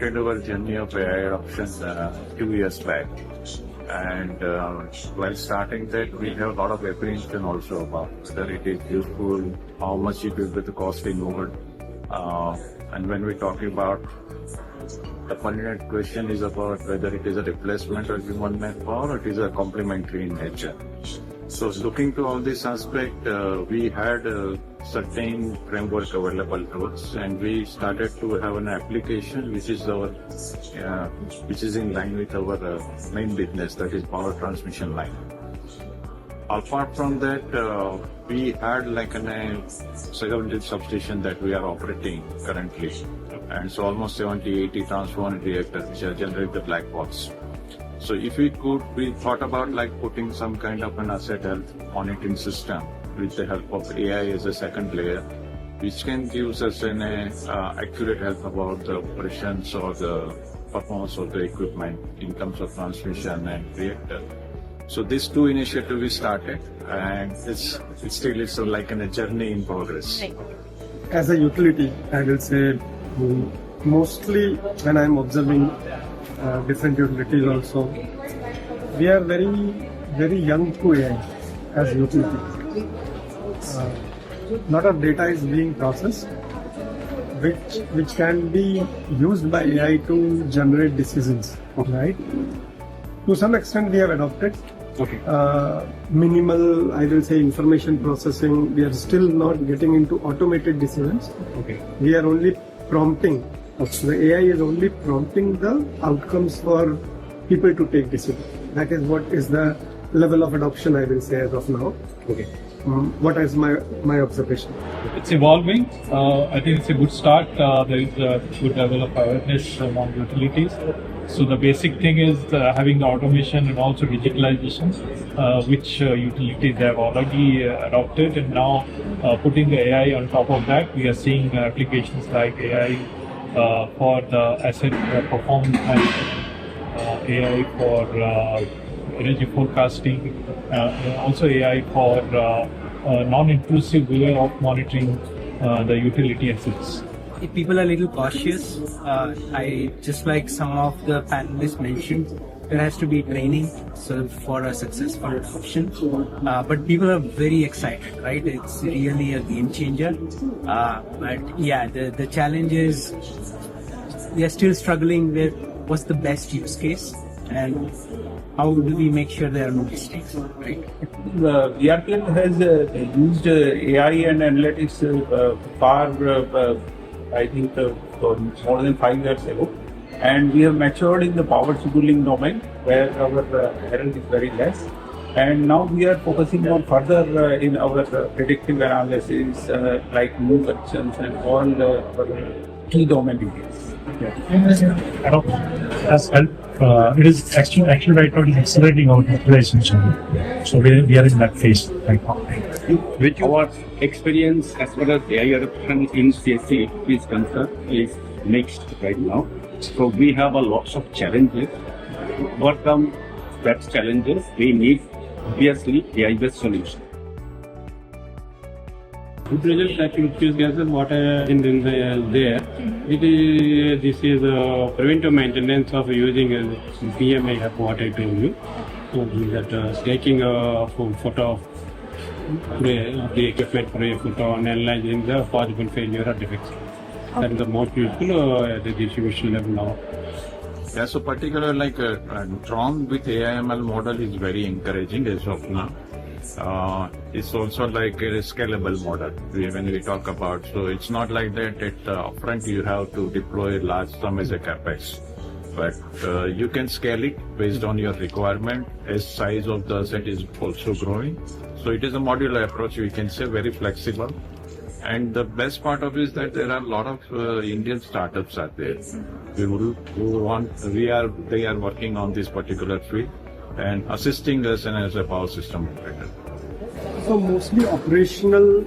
started our journey of AI adoption 2 years back. And while starting that, we have a lot of apprehension also about whether it is useful, how much it will be the cost involved. And when we talk about the pertinent question is about whether it is a replacement of human manpower or it is a complementary in nature. So looking to all this aspect, we had certain framework available to us, and we started to have an application which is in line with our main business, that is power transmission line. Apart from that, we had like a 70 substation that we are operating currently, and so almost 70-80 transformer reactors which are generate the black box. So if we thought about like putting some kind of an asset health monitoring system with the help of AI as a second layer, which can give us an accurate health about the operations or the performance of the equipment in terms of transmission and reactor. So these two initiatives we started, and it's like a journey in progress. As a utility, I will say mostly when I'm observing different utilities also, we are very, very young to AI as utility. Lot of data is being processed, which can be used by AI to generate decisions, right? To some extent, we have adopted minimal, I will say, information processing. We are still not getting into automated decisions. We are only prompting. The AI is only prompting the outcomes for people to take decisions. That is what is the level of adoption, I will say, as of now. What is my observation? It's evolving. I think it's a good start. There is a good level of awareness among utilities. So the basic thing is having the automation and also digitalization, which utilities have already adopted, and now putting the AI on top of that, we are seeing applications like AI for the asset performance management, AI for energy forecasting, also AI for non-intrusive way of monitoring the utility assets. People are a little cautious. I just like some of the panelists mentioned, there has to be training for a successful adoption. But people are very excited, right? It's really a game changer. But yeah, the challenge is we are still struggling with what's the best use case and how do we make sure there are no mistakes, right? VRPL has used AI and analytics I think more than 5 years ago, and we have matured in the power scheduling domain where our error is very less, and now we are focusing on further in our predictive analysis like new corrections and all key domain areas. Has helped. It is actually right now it is accelerating our utilization journey. So we are in that phase right now. With our experience as far as AI adoption in CSC is concerned is mixed right now. So we have a lots of challenges. To overcome that challenges, we need obviously AI-based solution. Intelligent activities gases what in there. This is preventive maintenance of using PMI app what I told you. So that taking a photo of the equipment for a photo and analyzing the possible failure or defects. That is the most useful at the distribution level now. Yeah, so particularly like Tron with AIML model is very encouraging as of now. It's also like a scalable model when we talk about. So it's not like that upfront you have to deploy large sum as a capex, but you can scale it based on your requirement as size of the asset is also growing. So it is a modular approach, we can say, very flexible. And the best part of it is that there are a lot of Indian startups out there they are working on this particular field and assisting us and as a power system operator. So mostly operational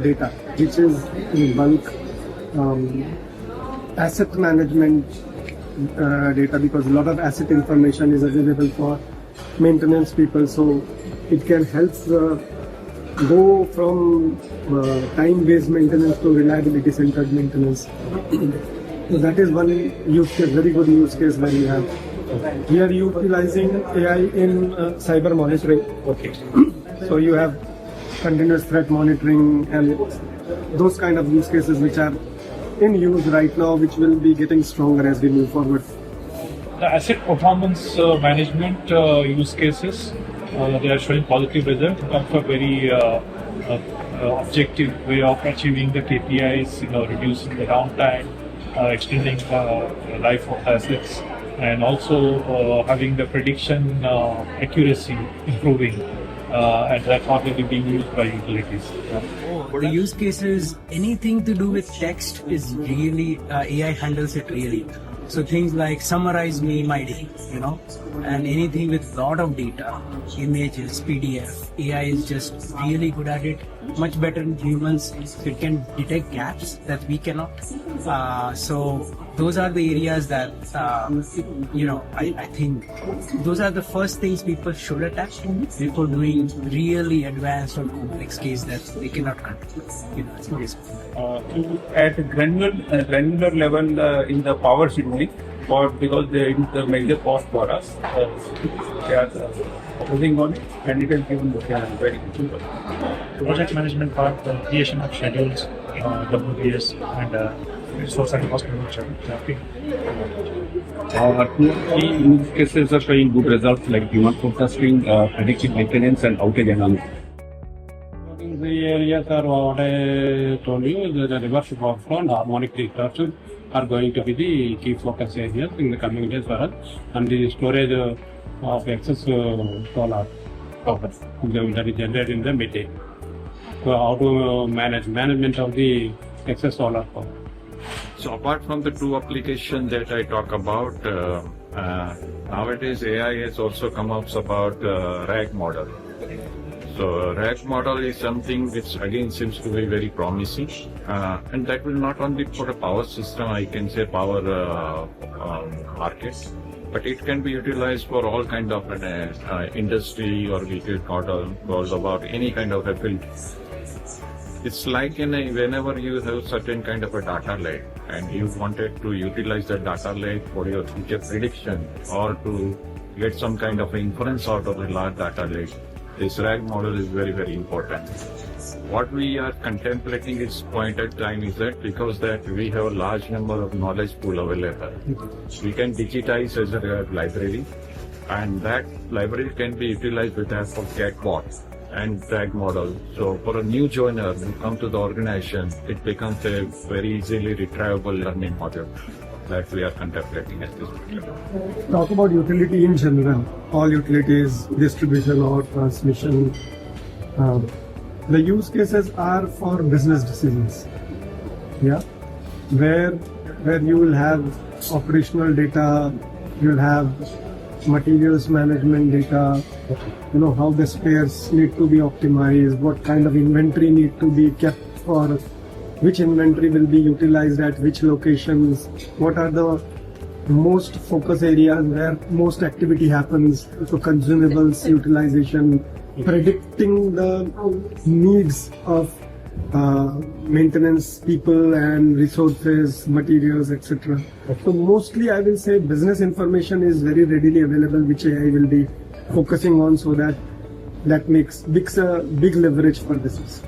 data, which is in bulk, asset management data, because a lot of asset information is available for maintenance people. So it can help go from time-based maintenance to reliability-centered maintenance. So that is one use case, very good use case where you have. We are utilizing AI in cyber monitoring. Okay. So you have continuous threat monitoring and those kind of use cases which are in use right now, which will be getting stronger as we move forward. The asset performance management use cases, they are showing positive results. It comes from very objective way of achieving the KPIs, reducing the downtime, extending the life of assets, and also having the prediction accuracy improving. And that's already being used by utilities. The use cases, anything to do with text is really, AI handles it really. So things like summarize me my day, and anything with lot of data, images, PDF, AI is just really good at it, much better than humans. It can detect gaps that we cannot. So those are the areas that, I think those are the first things people should attack before doing really advanced or complex case that they cannot control. At granular level in the power scheduling, because it is the major cost for us, they are focusing on it, and it has given very good. Project management part, the creation of schedules, WBS, and resource and cost management. Two or three use cases are showing good results like demand forecasting, predictive maintenance, and outage analysis. The areas are what I told you, the reverse workflow and harmonic distortion are going to be the key focus areas in the coming days for us, and the storage of excess solar power that is generated in the midday. So how to management of the excess solar power. So apart from the two applications that I talk about, nowadays AI has also come up about RAG model. So RAG model is something which again seems to be very promising, and that will not only for a power system, I can say power market, but it can be utilized for all kind of industry, or we could model about any kind of a field. It's like whenever you have certain kind of a data lake and you wanted to utilize the data lake for your future prediction or to get some kind of inference out of a large data lake, this RAG model is very, very important. What we are contemplating at this point at time is that because that we have a large number of knowledge pool available, we can digitize as a library, and that library can be utilized with the help of chatbot and RAG model. So for a new joiner who come to the organization, it becomes a very easily retrievable learning model that we are contemplating at this point. Talk about utility in general, all utilities, distribution or transmission. The use cases are for business decisions. Yeah, where you will have operational data, you will have materials management data, how the spares need to be optimized, what kind of inventory need to be kept for which inventory will be utilized at which locations, what are the most focus areas where most activity happens, so consumables utilization, predicting the needs of maintenance people and resources, materials, etc. So mostly I will say business information is very readily available, which AI will be focusing on, so that makes big leverage for business.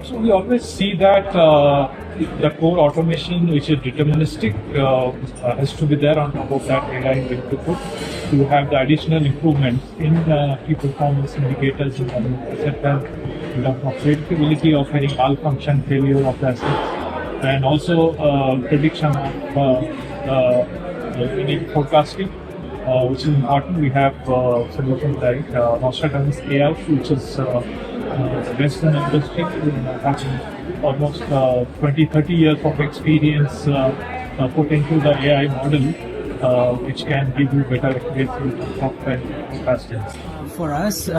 So we always see that the core automation, which is deterministic, has to be there on top of that AI input to have the additional improvements in key performance indicators in terms of asset health, in terms of predictability of any malfunction, failure of the assets, and also prediction of any forecasting, which is important. We have solutions like Nostradamus AI, which is best in the industry, having almost 20-30 years of experience put into the AI model, which can give you better accuracy of software forecasting. For us,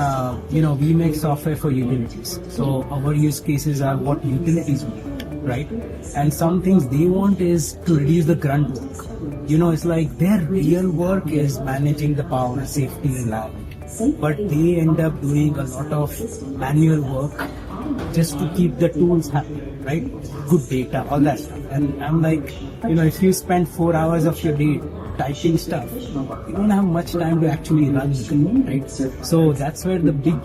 we make software for utilities. So our use cases are what utilities want, right? And some things they want is to reduce the grunt work. It's like their real work is managing the power, safety, reliability. But they end up doing a lot of manual work just to keep the tools happy, right? Good data, all that stuff. And I'm like, if you spend 4 hours of your day typing stuff, you don't have much time to actually run the company, right? So that's where the big,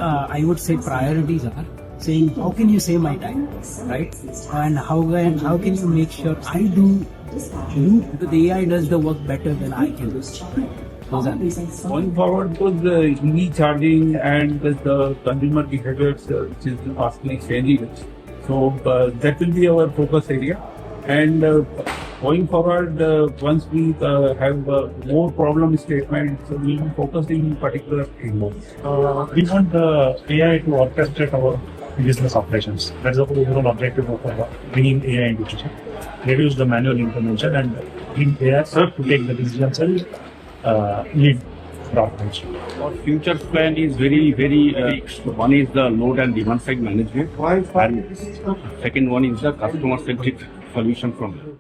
I would say, priorities are. Saying, how can you save my time, right? And how can you make sure the AI does the work better than I can do? Those are the things. Going forward, because the EV charging and the consumer behaviors, which is fastly changing, so that will be our focus area. And going forward, once we have more problem statements, we will focus in particular areas. We want the AI to orchestrate our business operations. That's the overall objective of bringing AI into it. Reduce the manual intervention and bring AI to take the decisions and lead the operation. Our future plan is very fixed. One is the load and demand side management, and second one is the customer centric solution from